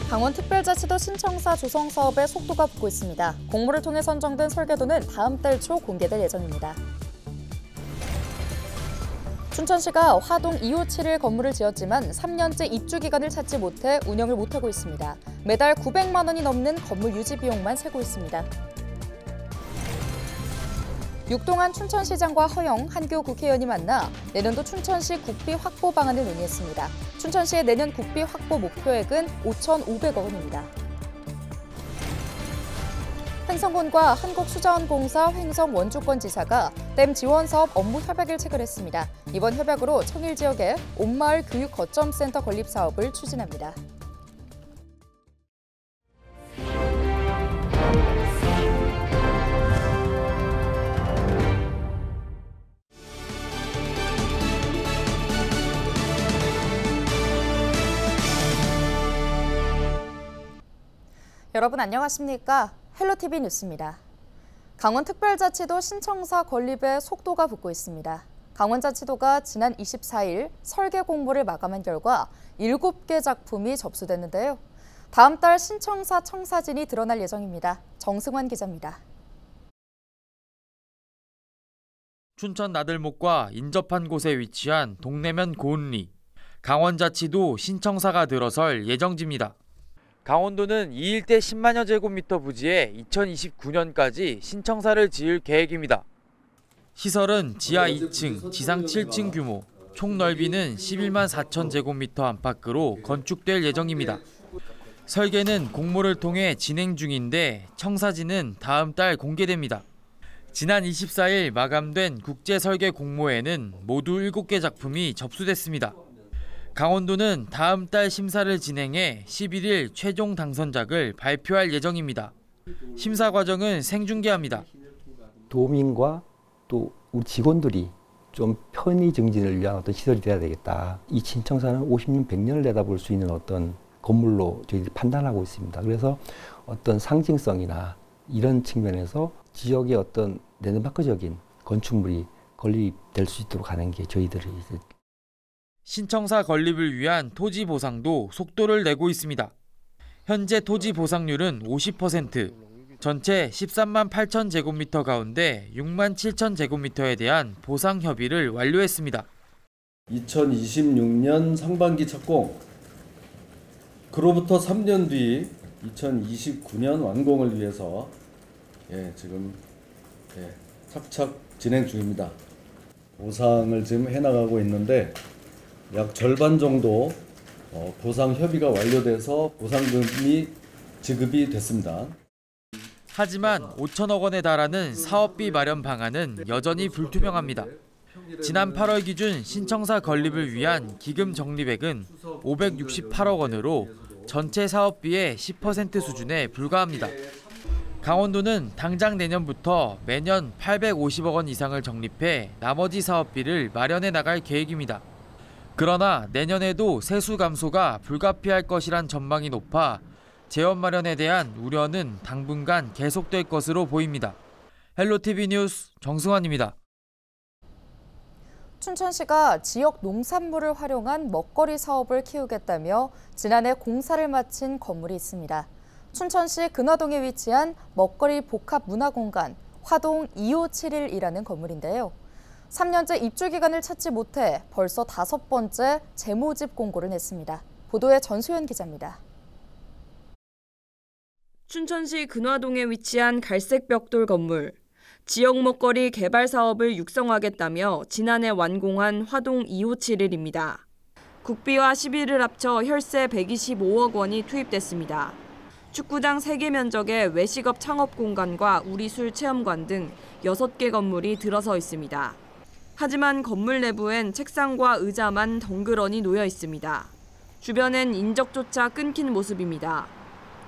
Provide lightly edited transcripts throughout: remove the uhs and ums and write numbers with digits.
강원특별자치도 신청사 조성 사업의 속도가 붙고 있습니다. 공모를 통해 선정된 설계도는 다음 달 초 공개될 예정입니다. 춘천시가 화동 257일 건물을 지었지만 3년째 입주 기간을 찾지 못해 운영을 못하고 있습니다. 매달 900만 원이 넘는 건물 유지 비용만 세고 있습니다. 육동한 춘천시장과 허영, 한교 국회의원이 만나 내년도 춘천시 국비 확보 방안을 논의했습니다. 춘천시의 내년 국비 확보 목표액은 5,500억 원입니다. 횡성군과 한국수자원공사 횡성원주권지사가 댐 지원 사업 업무 협약을 체결했습니다. 이번 협약으로 청일 지역에 온마을 교육 거점센터 건립 사업을 추진합니다. 여러분 안녕하십니까? 헬로티비 뉴스입니다. 강원특별자치도 신청사 건립에 속도가 붙고 있습니다. 강원자치도가 지난 24일 설계 공모를 마감한 결과 7개 작품이 접수됐는데요. 다음 달 신청사 청사진이 드러날 예정입니다. 정승환 기자입니다. 춘천 나들목과 인접한 곳에 위치한 동래면 고운리. 강원자치도 신청사가 들어설 예정지입니다. 강원도는 이 일대 10만여 제곱미터 부지에 2029년까지 신청사를 지을 계획입니다. 시설은 지하 2층, 지상 7층 규모, 총 넓이는 11만 4천 제곱미터 안팎으로 건축될 예정입니다. 설계는 공모를 통해 진행 중인데 청사진은 다음 달 공개됩니다. 지난 24일 마감된 국제설계 공모에는 모두 7개 작품이 접수됐습니다. 강원도는 다음 달 심사를 진행해 11일 최종 당선작을 발표할 예정입니다. 심사 과정은 생중계합니다. 도민과 또 우리 직원들이 좀 편의 증진을 위한 어떤 시설이 돼야 되겠다. 이 신청사는 50년, 100년을 내다볼 수 있는 어떤 건물로 저희들이 판단하고 있습니다. 그래서 어떤 상징성이나 이런 측면에서 지역의 어떤 랜드마크적인 건축물이 건립될 수 있도록 하는 게 저희들의 신청사 건립을 위한 토지 보상도 속도를 내고 있습니다. 현재 토지 보상률은 50%, 전체 13만 8천 제곱미터 가운데 6만 7천 제곱미터에 대한 보상 협의를 완료했습니다. 2026년 상반기 착공, 그로부터 3년 뒤 2029년 완공을 위해서 지금 착착 진행 중입니다. 보상을 지금 해나가고 있는데 약 절반 정도 보상 협의가 완료돼서 보상금이 지급이 됐습니다. 하지만 5천억 원에 달하는 사업비 마련 방안은 여전히 불투명합니다. 지난 8월 기준 신청사 건립을 위한 기금 적립액은 568억 원으로 전체 사업비의 10% 수준에 불과합니다. 강원도는 당장 내년부터 매년 850억 원 이상을 적립해 나머지 사업비를 마련해 나갈 계획입니다. 그러나 내년에도 세수 감소가 불가피할 것이란 전망이 높아 재원 마련에 대한 우려는 당분간 계속될 것으로 보입니다. 헬로티비 뉴스 정승환입니다. 춘천시가 지역 농산물을 활용한 먹거리 사업을 키우겠다며 지난해 공사를 마친 건물이 있습니다. 춘천시 근화동에 위치한 먹거리 복합 문화공간 화동 2571이라는 건물인데요. 3년째 입주 기간을 찾지 못해 벌써 5번째 재모집 공고를 냈습니다. 보도에 전소연 기자입니다. 춘천시 근화동에 위치한 갈색 벽돌 건물. 지역 먹거리 개발 사업을 육성하겠다며 지난해 완공한 화동 2571입니다. 국비와 시비를 합쳐 혈세 125억 원이 투입됐습니다. 축구장 3개 면적의 외식업 창업 공간과 우리술 체험관 등 6개 건물이 들어서 있습니다. 하지만 건물 내부엔 책상과 의자만 덩그러니 놓여 있습니다. 주변엔 인적조차 끊긴 모습입니다.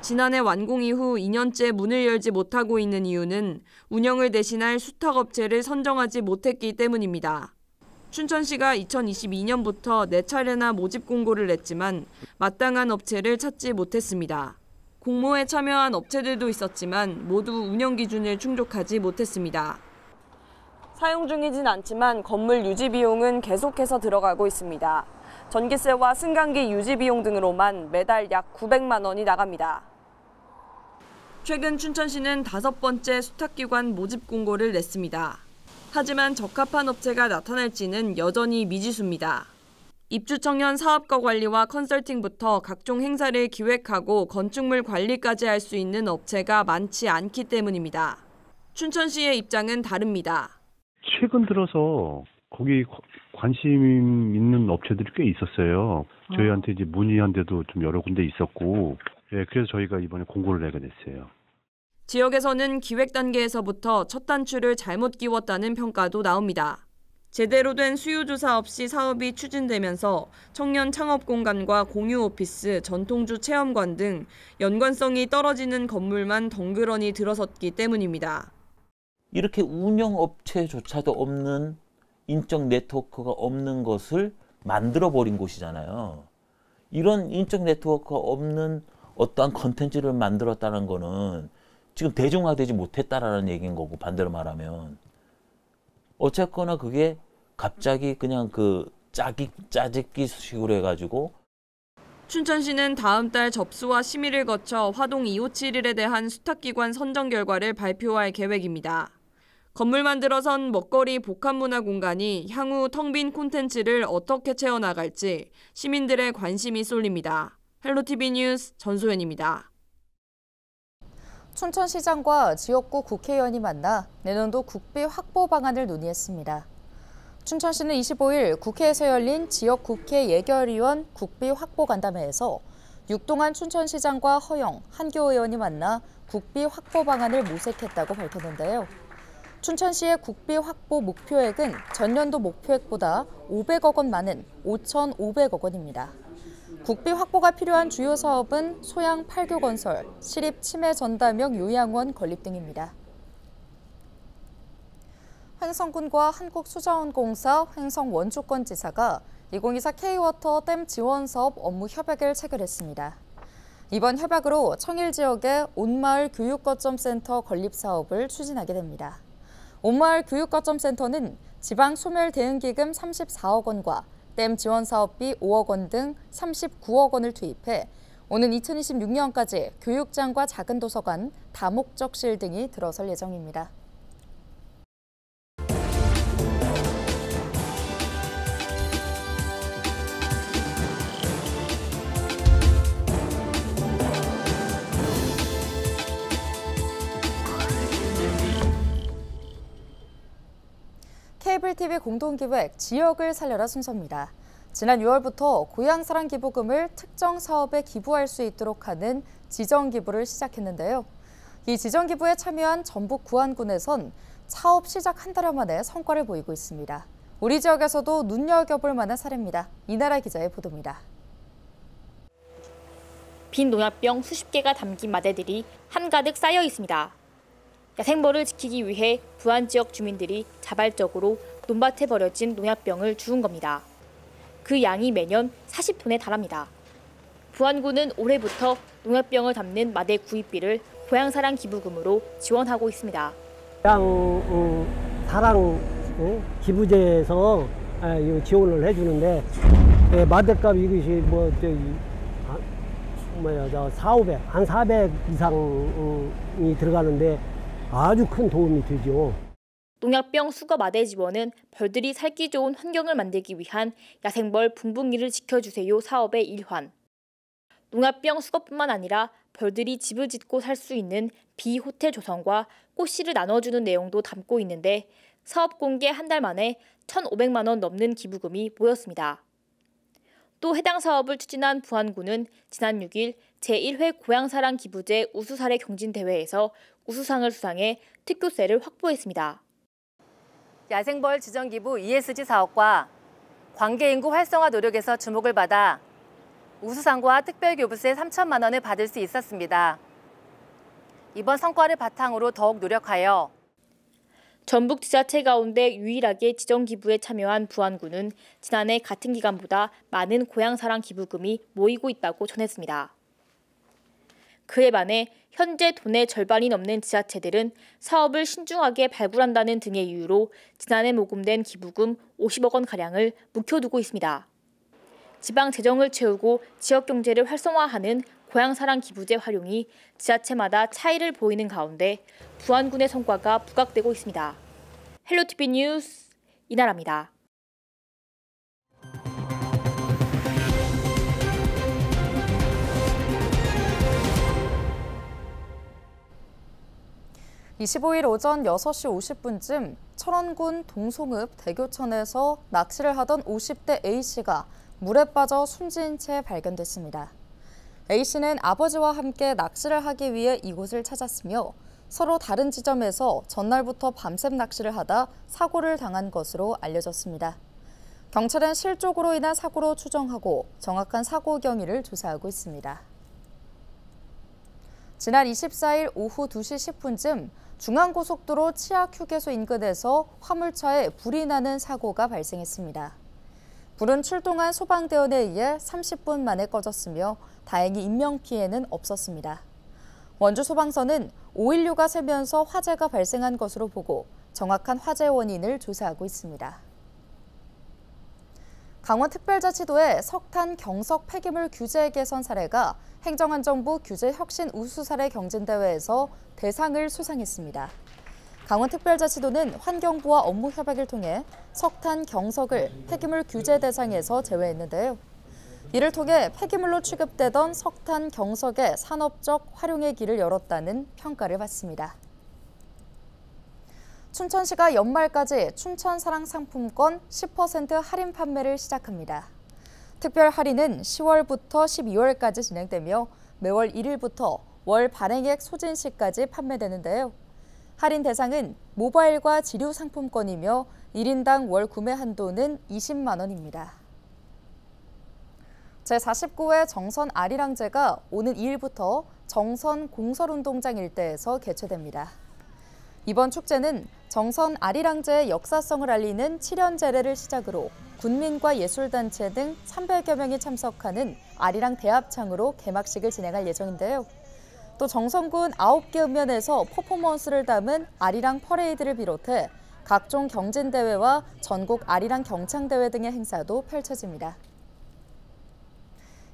지난해 완공 이후 2년째 문을 열지 못하고 있는 이유는 운영을 대신할 수탁업체를 선정하지 못했기 때문입니다. 춘천시가 2022년부터 4차례나 모집 공고를 냈지만 마땅한 업체를 찾지 못했습니다. 공모에 참여한 업체들도 있었지만 모두 운영 기준을 충족하지 못했습니다. 사용 중이진 않지만 건물 유지 비용은 계속해서 들어가고 있습니다. 전기세와 승강기 유지 비용 등으로만 매달 약 900만 원이 나갑니다. 최근 춘천시는 5번째 수탁기관 모집 공고를 냈습니다. 하지만 적합한 업체가 나타날지는 여전히 미지수입니다. 입주 청년 사업과 관리와 컨설팅부터 각종 행사를 기획하고 건축물 관리까지 할 수 있는 업체가 많지 않기 때문입니다. 춘천시의 입장은 다릅니다. 최근 들어서 거기 관심 있는 업체들이 꽤 있었어요. 저희한테 이제 문의한 데도 좀 여러 군데 있었고, 그래서 저희가 이번에 공고를 내게 됐어요. 지역에서는 기획 단계에서부터 첫 단추를 잘못 끼웠다는 평가도 나옵니다. 제대로 된 수요조사 없이 사업이 추진되면서 청년 창업 공간과 공유 오피스, 전통주 체험관 등 연관성이 떨어지는 건물만 덩그러니 들어섰기 때문입니다. 이렇게 운영업체조차도 없는 인적 네트워크가 없는 것을 만들어버린 곳이잖아요. 이런 인적 네트워크가 없는 어떠한 컨텐츠를 만들었다는 거는 지금 대중화되지 못했다라는 얘기인 거고, 반대로 말하면. 어쨌거나 그게 갑자기 그냥 짜집기 식으로 해가지고. 춘천시는 다음 달 접수와 심의를 거쳐 화동 2571에 대한 수탁기관 선정 결과를 발표할 계획입니다. 건물만 들어선 먹거리 복합문화공간이 향후 텅 빈 콘텐츠를 어떻게 채워나갈지 시민들의 관심이 쏠립니다. 헬로티비 뉴스 전소연입니다. 춘천시장과 지역구 국회의원이 만나 내년도 국비 확보 방안을 논의했습니다. 춘천시는 25일 국회에서 열린 지역국회 예결위원 국비 확보 간담회에서 육동한 춘천시장과 허영, 한교 의원이 만나 국비 확보 방안을 모색했다고 밝혔는데요. 춘천시의 국비 확보 목표액은 전년도 목표액보다 500억 원 많은 5,500억 원입니다. 국비 확보가 필요한 주요 사업은 소양 8교 건설, 시립 치매 전담형 요양원 건립 등입니다. 횡성군과 한국수자원공사 횡성원주권지사가 2024 K-워터 댐 지원 사업 업무 협약을 체결했습니다. 이번 협약으로 청일 지역의 온마을 교육거점센터 건립 사업을 추진하게 됩니다. 온마을 교육거점센터는 지방 소멸 대응기금 34억 원과 댐 지원 사업비 5억 원 등 39억 원을 투입해 오는 2026년까지 교육장과 작은 도서관, 다목적실 등이 들어설 예정입니다. 케이블 TV 공동기획 지역을 살려라 순서입니다. 지난 6월부터 고향사랑 기부금을 특정 사업에 기부할 수 있도록 하는 지정기부를 시작했는데요. 이 지정기부에 참여한 전북 구안군에선 사업 시작 한 달여 만에 성과를 보이고 있습니다. 우리 지역에서도 눈여겨볼 만한 사례입니다. 이나라 기자의 보도입니다. 빈 농약병 수십 개가 담긴 마대들이 한가득 쌓여 있습니다. 야생벌을 지키기 위해 부안 지역 주민들이 자발적으로 논밭에 버려진 농약병을 주운 겁니다. 그 양이 매년 40톤에 달합니다. 부안군은 올해부터 농약병을 담는 마대 구입비를 고향사랑 기부금으로 지원하고 있습니다. 사랑 기부제에서 지원을 해주는데 마대값 이것이 400, 한 400 이상이 들어가는데 아주 큰 도움이 되죠. 농약병 수거 마대 지원은 벌들이 살기 좋은 환경을 만들기 위한 야생벌 붕붕이를 지켜주세요 사업의 일환. 농약병 수거뿐만 아니라 벌들이 집을 짓고 살 수 있는 비호텔 조성과 꽃씨를 나눠주는 내용도 담고 있는데 사업 공개 한 달 만에 1,500만 원 넘는 기부금이 모였습니다. 또 해당 사업을 추진한 부안군은 지난 6일 제1회 고향사랑 기부제 우수사례 경진대회에서 우수상을 수상해 특교세를 확보했습니다. 야생벌 지정기부 ESG 사업과 관계인구 활성화 노력에서 주목을 받아 우수상과 특별교부세 3천만 원을 받을 수 있었습니다. 이번 성과를 바탕으로 더욱 노력하여 전북 지자체 가운데 유일하게 지정기부에 참여한 부안군은 지난해 같은 기간보다 많은 고향사랑 기부금이 모이고 있다고 전했습니다. 그에 반해 현재 돈의 절반이 넘는 지자체들은 사업을 신중하게 발굴한다는 등의 이유로 지난해 모금된 기부금 50억 원가량을 묵혀두고 있습니다. 지방 재정을 채우고 지역 경제를 활성화하는 고향사랑 기부제 활용이 지자체마다 차이를 보이는 가운데 부안군의 성과가 부각되고 있습니다. 헬로티비 뉴스 이나라입니다. (25일) 오전 6시 50분쯤 철원군 동송읍 대교천에서 낚시를 하던 50대 A씨가 물에 빠져 숨진 채 발견됐습니다. A씨는 아버지와 함께 낚시를 하기 위해 이곳을 찾았으며 서로 다른 지점에서 전날부터 밤샘 낚시를 하다 사고를 당한 것으로 알려졌습니다. 경찰은 실족으로 인한 사고로 추정하고 정확한 사고 경위를 조사하고 있습니다. 지난 24일 오후 2시 10분쯤 중앙고속도로 치악휴게소 인근에서 화물차에 불이 나는 사고가 발생했습니다. 불은 출동한 소방대원에 의해 30분 만에 꺼졌으며 다행히 인명피해는 없었습니다. 원주소방서는 516가 새면서 화재가 발생한 것으로 보고 정확한 화재 원인을 조사하고 있습니다. 강원특별자치도의 석탄 경석 폐기물 규제 개선 사례가 행정안전부 규제혁신 우수사례 경진대회에서 대상을 수상했습니다. 강원특별자치도는 환경부와 업무 협약을 통해 석탄 경석을 폐기물 규제 대상에서 제외했는데요. 이를 통해 폐기물로 취급되던 석탄 경석의 산업적 활용의 길을 열었다는 평가를 받습니다. 춘천시가 연말까지 춘천사랑상품권 10% 할인 판매를 시작합니다. 특별 할인은 10월부터 12월까지 진행되며 매월 1일부터 월 발행액 소진 시까지 판매되는데요. 할인 대상은 모바일과 지류 상품권이며 1인당 월 구매 한도는 20만 원입니다. 제49회 정선 아리랑제가 오는 2일부터 정선 공설운동장 일대에서 개최됩니다. 이번 축제는 정선 아리랑제의 역사성을 알리는 7연제례를 시작으로 군민과 예술단체 등 300여 명이 참석하는 아리랑 대합창으로 개막식을 진행할 예정인데요. 또 정선군 9개 읍면에서 퍼포먼스를 담은 아리랑 퍼레이드를 비롯해 각종 경진대회와 전국 아리랑 경창대회 등의 행사도 펼쳐집니다.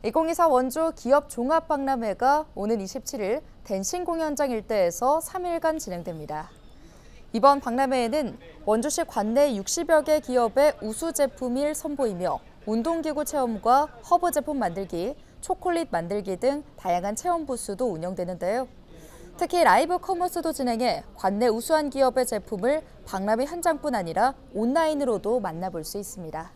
2024 원주 기업 종합박람회가 오는 27일 댄싱 공연장 일대에서 3일간 진행됩니다. 이번 박람회에는 원주시 관내 60여 개 기업의 우수 제품을 선보이며 운동기구 체험과 허브 제품 만들기, 초콜릿 만들기 등 다양한 체험 부스도 운영되는데요. 특히 라이브 커머스도 진행해 관내 우수한 기업의 제품을 박람회 현장뿐 아니라 온라인으로도 만나볼 수 있습니다.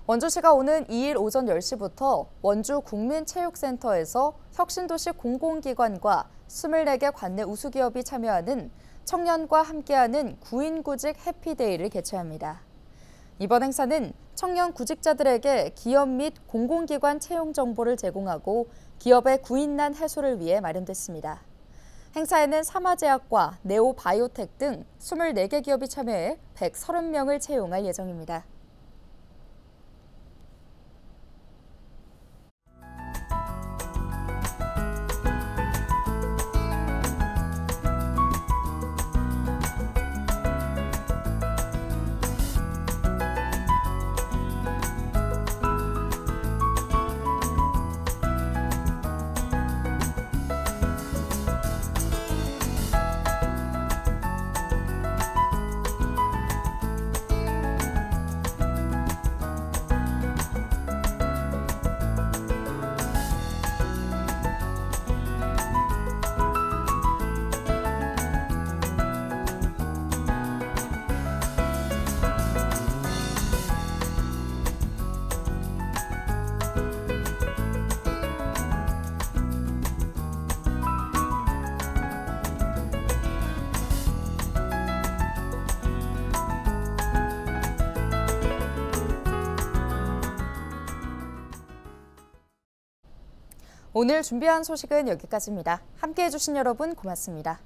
원주시가 오는 2일 오전 10시부터 원주 국민체육센터에서 혁신도시 공공기관과 24개 관내 우수기업이 참여하는 청년과 함께하는 구인구직 해피데이를 개최합니다. 이번 행사는 청년 구직자들에게 기업 및 공공기관 채용 정보를 제공하고 기업의 구인난 해소를 위해 마련됐습니다. 행사에는 사마제약과 네오바이오텍 등 24개 기업이 참여해 130명을 채용할 예정입니다. 오늘 준비한 소식은 여기까지입니다. 함께해 주신 여러분 고맙습니다.